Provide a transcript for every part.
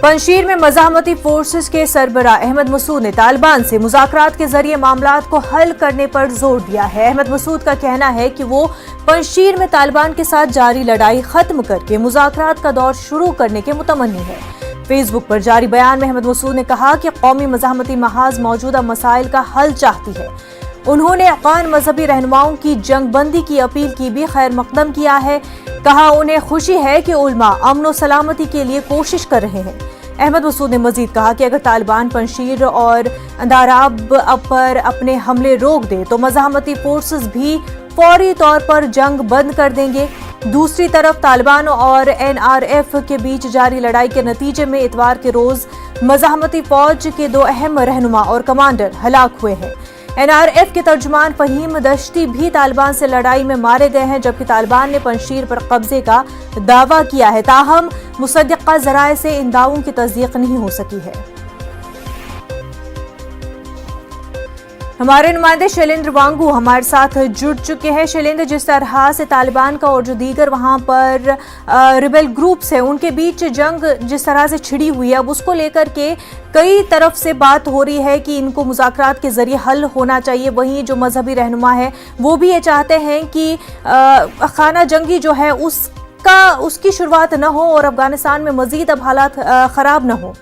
पंजशीर में मज़ाहमती फोर्सेस के सरबराह अहमद मसूद ने तालिबान से मुज़ाकरात के जरिए मामलात को हल करने पर जोर दिया है। अहमद मसूद का कहना है कि वो पंजशीर में तालिबान के साथ जारी लड़ाई खत्म करके मुज़ाकरात का दौर शुरू करने के मुतमन्नी है। फेसबुक पर जारी बयान में अहमद मसूद ने कहा कि कौमी मज़ाहमती महाज मौजूदा मसाइल का हल चाहती है। उन्होंने अफ़गान मजहबी रहनुमाओं की जंगबंदी की अपील की भी खैर मकदम किया है। कहा उन्हें खुशी है कि उलमा अमन और सलामती के लिए कोशिश कर रहे हैं। अहमद मसूद ने मजीद कहा कि अगर तालिबान पंजशीर और अंदाराब पर अपने हमले रोक दे तो मज़ाहमती फोर्सेस भी फौरी तौर पर जंग बंद कर देंगे। दूसरी तरफ तालिबान और NRF के बीच जारी लड़ाई के नतीजे में इतवार के रोज मज़ाहमती फौज के 2 अहम रहनुमा और कमांडर हलाक हुए हैं। NRF के तर्जुमान फहीम दश्ती भी तालिबान से लड़ाई में मारे गए हैं, जबकि तालिबान ने पंजशीर पर कब्जे का दावा किया है। ताहम मुसद्दिक़ा ज़राए से इन दावों की तस्दीक नहीं हो सकी है। हमारे नुमाइंदे शैलेंद्र वांगू हमारे साथ जुड़ चुके हैं। शैलेंद्र, जिस तरह से तालिबान का और जो दीगर वहां पर रिबेल ग्रुप्स है उनके बीच जंग जिस तरह से छिड़ी हुई है, अब उसको लेकर के कई तरफ से बात हो रही है कि इनको मुज़ाकरात के जरिए हल होना चाहिए। वहीं जो मजहबी रहनुमा है वो भी ये चाहते हैं कि खाना जंगी जो है उसकी शुरुआत न हो और अफगानिस्तान में मजीद अब हालात खराब न हो।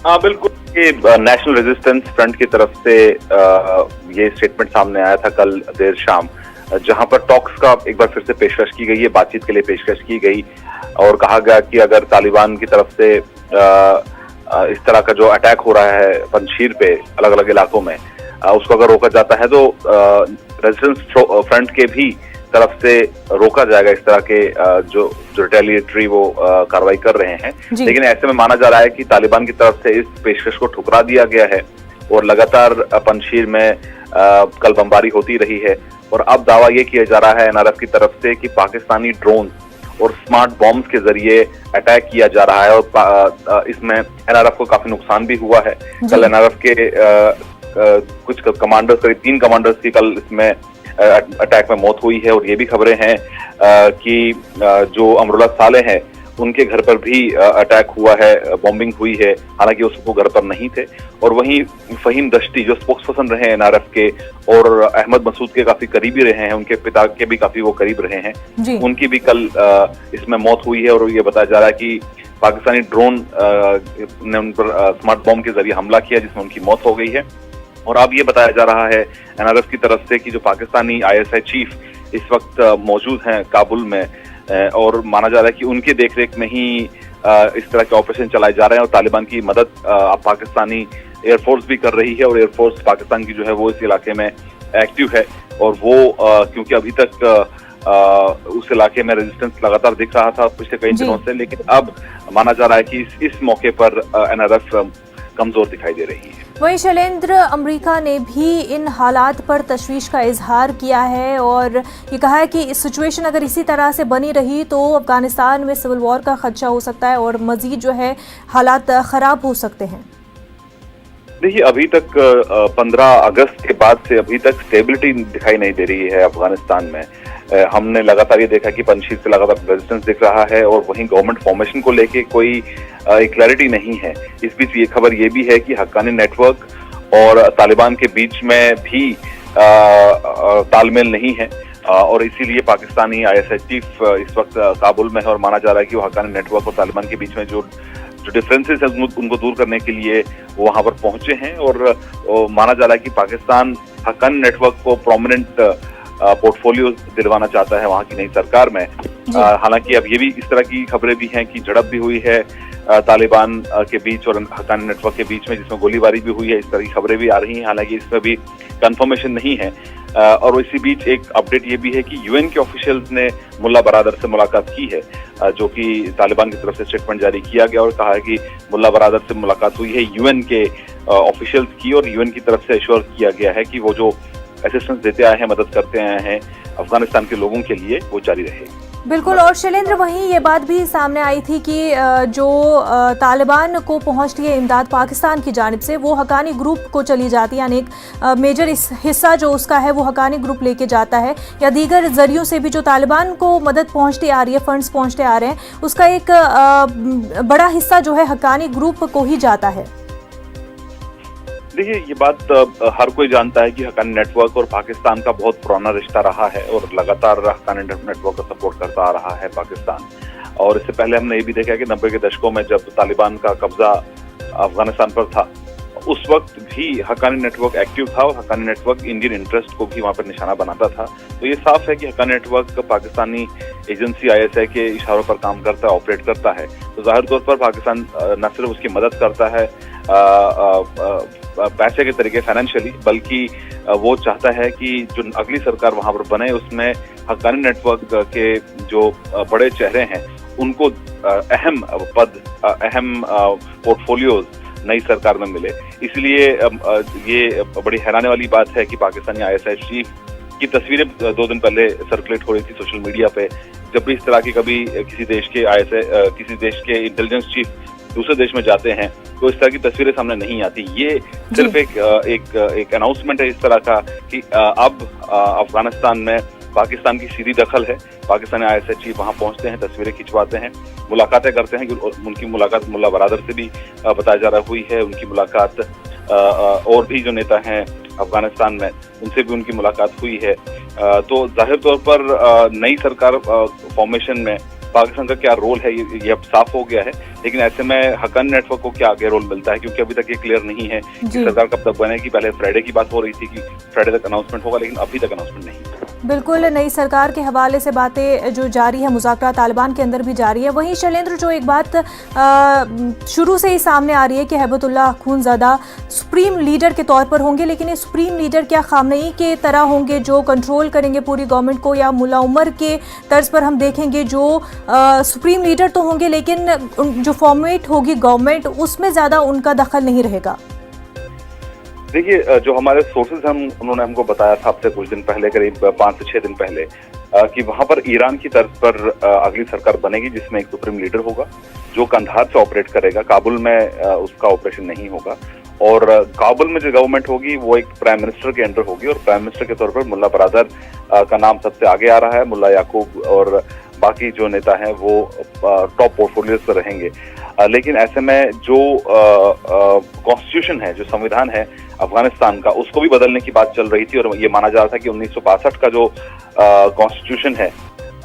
हाँ बिल्कुल, ये नेशनल रेजिस्टेंस फ्रंट की तरफ से ये स्टेटमेंट सामने आया था कल देर शाम, जहां पर टॉक्स का एक बार फिर से पेशकश की गई है, बातचीत के लिए पेशकश की गई और कहा गया कि अगर तालिबान की तरफ से इस तरह का जो अटैक हो रहा है पंजशीर पे अलग अलग इलाकों में, उसको अगर रोका जाता है तो रेजिस्टेंस फ्रंट के भी तरफ से रोका जाएगा इस तरह के जो रिटेलिएटरी वो कार्रवाई कर रहे हैं। लेकिन ऐसे में माना जा रहा है कि तालिबान की तरफ से इस पेशकश को ठुकरा दिया गया है और लगातार पंजशीर में कल बमबारी होती रही है। और अब दावा ये किया जा रहा है NRF की तरफ से कि पाकिस्तानी ड्रोन और स्मार्ट बॉम्ब्स के जरिए अटैक किया जा रहा है और इसमें NRF को काफी नुकसान भी हुआ है। कल NRF के कुछ कमांडर्स, करीब 3 कमांडर्स की कल इसमें अटैक में मौत हुई है। और ये भी खबरें हैं कि जो अमरुल्लाह सालेह हैं उनके घर पर भी अटैक हुआ है, बॉम्बिंग हुई है, हालांकि उसको घर पर नहीं थे। और वहीं फहीम दश्ती जो स्पोक्स पर्सन रहे हैं NRF के और अहमद मसूद के काफी करीबी रहे हैं, उनके पिता के भी काफी वो करीब रहे हैं, उनकी भी कल इसमें मौत हुई है। और ये बताया जा रहा है कि पाकिस्तानी ड्रोन ने उन पर स्मार्ट बॉम्ब के जरिए हमला किया जिसमें उनकी मौत हो गई है। और अब ये बताया जा रहा है NRF की तरफ से कि जो पाकिस्तानी ISI चीफ इस वक्त मौजूद हैं काबुल में और माना जा रहा है कि उनके देखरेख में ही इस तरह के ऑपरेशन चलाए जा रहे हैं और तालिबान की मदद पाकिस्तानी एयरफोर्स भी कर रही है। और एयरफोर्स पाकिस्तान की जो है वो इस इलाके में एक्टिव है और वो क्योंकि अभी तक उस इलाके में रेजिस्टेंस लगातार दिख रहा था पिछले कई दिनों से, लेकिन अब माना जा रहा है कि इस मौके पर NRF कमजोर दिखाई दे रही है। वहीं शैलेंद्र, अमेरिका ने भी इन हालात पर तशवीश का इजहार किया है और ये कहा है कि इस सिचुएशन अगर इसी तरह से बनी रही तो अफगानिस्तान में सिविल वॉर का खदशा हो सकता है और मजीद जो है हालात खराब हो सकते हैं। देखिए, अभी तक 15 अगस्त के बाद से अभी तक स्टेबिलिटी दिखाई नहीं दे रही है अफगानिस्तान में। हमने लगातार ये देखा कि पंजशीर से लगातार रेजिस्टेंस दिख रहा है और वहीं गवर्नमेंट फॉर्मेशन को लेके कोई क्लैरिटी नहीं है। इस बीच ये खबर ये भी है कि हक्कानी नेटवर्क और तालिबान के बीच में भी तालमेल नहीं है और इसीलिए पाकिस्तानी ISI चीफ इस वक्त काबुल में है और माना जा रहा है कि वो हक्कानी नेटवर्क और तालिबान के बीच में जो डिफरेंसेस है उनको दूर करने के लिए वो वहां पर पहुंचे हैं। और माना जा रहा है कि पाकिस्तान हक्कानी नेटवर्क को प्रोमिनेंट पोर्टफोलियो दिलवाना चाहता है वहां की नई सरकार में। हालांकि अब ये भी इस तरह की खबरें भी हैं कि झड़प भी हुई है तालिबान के बीच और हक्कानी नेटवर्क के बीच में, जिसमें गोलीबारी भी हुई है, इस तरह की खबरें भी आ रही हैं। हालांकि इसमें भी कंफर्मेशन नहीं है। और इसी बीच एक अपडेट ये भी है कि UN के ऑफिशियल्स ने मुल्ला बरादर से मुलाकात की है, जो कि तालिबान की तरफ से स्टेटमेंट जारी किया गया और कहा है कि मुल्ला बरादर से मुलाकात हुई है UN के ऑफिशियल्स की और UN की तरफ से एश्योर किया गया है कि वो जो असिस्टेंस देते आए हैं, मदद करते आए हैं अफगानिस्तान के लोगों के लिए, वो जारी रहे। बिल्कुल। और शैलेंद्र, वहीं ये बात भी सामने आई थी कि जो तालिबान को पहुंचती है इमदाद पाकिस्तान की जानिब से, वो हक्कानी ग्रुप को चली जाती है, यानी एक मेजर हिस्सा जो उसका है वो हक्कानी ग्रुप लेके जाता है, या दीगर जरियों से भी जो तालिबान को मदद पहुंचती आ रही है, फंड्स पहुंचते आ रहे हैं, उसका एक बड़ा हिस्सा जो है हक्कानी ग्रुप को ही जाता है। देखिए, ये बात हर कोई जानता है कि हक्कानी नेटवर्क और पाकिस्तान का बहुत पुराना रिश्ता रहा है और लगातार हक्कानी नेटवर्क का सपोर्ट करता आ रहा है पाकिस्तान। और इससे पहले हमने ये भी देखा कि 90 के दशकों में जब तालिबान का कब्जा अफगानिस्तान पर था, उस वक्त भी हक्कानी नेटवर्क एक्टिव था और हक्कानी नेटवर्क इंडियन इंटरेस्ट को भी वहां पर निशाना बनाता था। तो ये साफ है कि Haqqani network Pakistani agency ISI के इशारों पर काम करता है, ऑपरेट करता है। तो जाहिर तौर पर पाकिस्तान न सिर्फ उसकी मदद करता है पैसे के तरीके फाइनेंशियली, बल्कि वो चाहता है कि जो अगली सरकार वहां पर बने उसमें हक्कानी नेटवर्क के जो बड़े चेहरे हैं उनको अहम पद, अहम पोर्टफोलियोज नई सरकार में मिले। इसलिए ये बड़ी हैरानी वाली बात है कि पाकिस्तानी ISI चीफ की तस्वीरें 2 दिन पहले सर्कुलेट हो रही थी सोशल मीडिया पे। जब भी इस तरह की कभी किसी देश के किसी देश के इंटेलिजेंस चीफ दूसरे देश में जाते हैं तो इस तरह की तस्वीरें सामने नहीं आती। ये सिर्फ एक अनाउंसमेंट है इस तरह का कि अब अफगानिस्तान में पाकिस्तान की सीधी दखल है। पाकिस्तानी ISI चीफ वहां पहुंचते हैं, तस्वीरें खिंचवाते हैं, मुलाकातें करते हैं। उनकी मुलाकात मुल्ला बरादर से भी बताया जा रहा हुई है, उनकी मुलाकात और भी जो नेता हैं अफगानिस्तान में उनसे भी उनकी मुलाकात हुई है। तो जाहिर तौर पर नई सरकार फॉर्मेशन में पाकिस्तान का क्या रोल है ये अब साफ हो गया है। लेकिन ऐसे में हक्कानी नेटवर्क को क्या आगे रोल मिलता है, क्योंकि अभी तक ये क्लियर नहीं है कि सरकार कब तक बनेगी। पहले फ्राइडे की बात हो रही थी कि फ्राइडे तक अनाउंसमेंट होगा, लेकिन अभी तक अनाउंसमेंट नहीं। बिल्कुल, नई सरकार के हवाले से बातें जो जारी है, मुज़ाकरा तालिबान के अंदर भी जारी है। वहीं शैलेंद्र, जो एक बात शुरू से ही सामने आ रही है कि हैबतुल्लाह अख़ुंज़ादा सुप्रीम लीडर के तौर पर होंगे, लेकिन ये सुप्रीम लीडर क्या ख़ामनेई के तरह होंगे जो कंट्रोल करेंगे पूरी गवर्नमेंट को, या मुल्ला उमर के तर्ज पर हम देखेंगे जो सुप्रीम लीडर तो होंगे लेकिन जो फॉर्मेट होगी गवर्नमेंट उसमें ज़्यादा उनका दखल नहीं रहेगा? देखिए, जो हमारे सोर्सेज हम उन्होंने हमको बताया था आपसे कुछ दिन पहले, करीब 5 से 6 दिन पहले, कि वहां पर ईरान की तर्ज पर अगली सरकार बनेगी जिसमें एक सुप्रीम लीडर होगा जो कंधार से ऑपरेट करेगा। काबुल में उसका ऑपरेशन नहीं होगा और काबुल में जो गवर्नमेंट होगी वो एक प्राइम मिनिस्टर के अंडर होगी और प्राइम मिनिस्टर के तौर पर मुल्ला बरादर का नाम सबसे आगे आ रहा है। मुल्ला याकूब और बाकी जो नेता हैं वो टॉप पोर्टफोलियोज पर रहेंगे। लेकिन ऐसे में जो कॉन्स्टिट्यूशन है, जो संविधान है अफगानिस्तान का, उसको भी बदलने की बात चल रही थी और ये माना जा रहा था कि 1962 का जो कॉन्स्टिट्यूशन है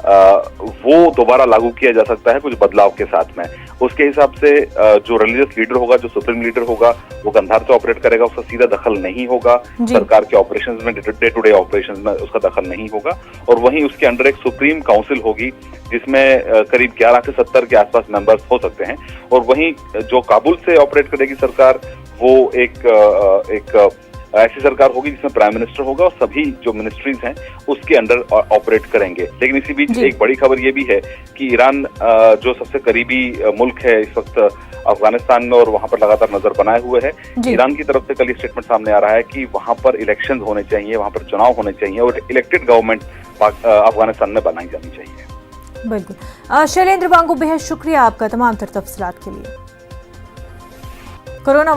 वो दोबारा लागू किया जा सकता है कुछ बदलाव के साथ में। उसके हिसाब से जो रिलीजियस लीडर होगा, जो सुप्रीम लीडर होगा, वो कंधार से ऑपरेट करेगा, उसका सीधा दखल नहीं होगा सरकार के ऑपरेशंस में, डे टू डे ऑपरेशंस में उसका दखल नहीं होगा। और वहीं उसके अंडर एक सुप्रीम काउंसिल होगी जिसमें करीब 11 से 70 के आसपास मेंबर्स हो सकते हैं। और वहीं जो काबुल से ऑपरेट करेगी सरकार, वो एक ऐसी सरकार होगी जिसमें प्राइम मिनिस्टर होगा और सभी जो मिनिस्ट्रीज हैं उसके अंडर ऑपरेट करेंगे। लेकिन इसी बीच एक बड़ी खबर ये भी है कि ईरान जो सबसे करीबी मुल्क है इस वक्त अफगानिस्तान में और वहां पर लगातार नजर बनाए हुए है, ईरान की तरफ से कल स्टेटमेंट सामने आ रहा है कि वहां पर इलेक्शंस होने चाहिए, वहां पर चुनाव होने चाहिए और इलेक्टेड गवर्नमेंट अफगानिस्तान में बनाई जानी चाहिए। बिल्कुल। शैलेंद्र वांगू, बेहद शुक्रिया आपका तमाम तर तफसीलात के लिए। कोरोना